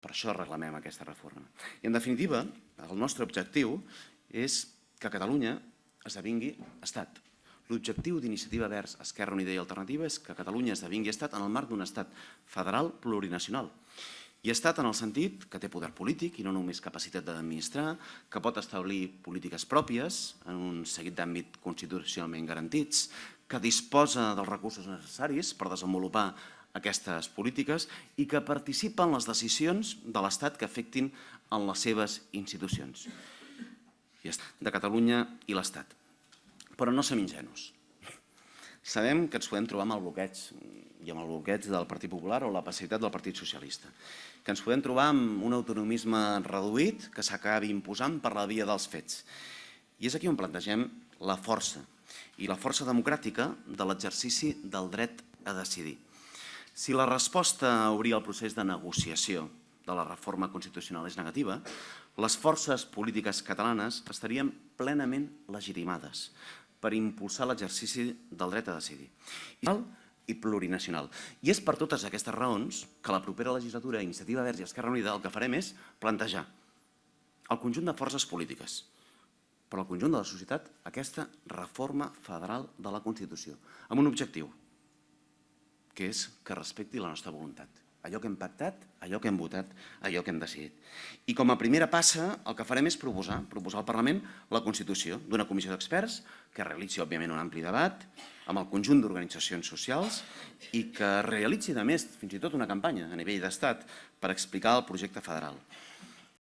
Per això reclamem aquesta reforma. I, en definitiva, el nostre objectiu és que Catalunya esdevingui estat. L'objectiu d'Iniciativa Verds, Esquerra Unida i Alternativa és que Catalunya esdevingui estat en el marc d'un estat federal plurinacional. I estat en el sentit que té poder polític i no només capacitat d'administrar, que pot establir polítiques pròpies en un seguit d'àmbits constitucionalment garantits, que disposa dels recursos necessaris per desenvolupar aquestes polítiques i que participa en les decisions de l'Estat que afectin en les seves institucions. De Catalunya i l'Estat. Però no som ingenus. Sabem que ens podem trobar amb el bloqueig, i amb el bloqueig del Partit Popular o la passivitat del Partit Socialista, que ens podem trobar amb un autonomisme reduït que s'acabi imposant per la via dels fets. I és aquí on plantegem la força, i la força democràtica de l'exercici del dret a decidir. Si la resposta a obrir el procés de negociació de la reforma constitucional és negativa, les forces polítiques catalanes estarien plenament legitimades per impulsar l'exercici del dret a decidir i plurinacional. I és per totes aquestes raons que la propera legislatura, Iniciativa Verds i Esquerra Unida, el que farem és plantejar al conjunt de forces polítiques, però al conjunt de la societat, aquesta reforma federal de la Constitució, amb un objectiu, que és que respecti la nostra voluntat. Allò que hem pactat, allò que hem votat, allò que hem decidit. I com a primera passa, el que farem és proposar al Parlament la constitució d'una comissió d'experts que realitzi, òbviament, un ampli debat amb el conjunt d'organitzacions socials i que realitzi, a més, fins i tot una campanya a nivell d'Estat per explicar el projecte federal.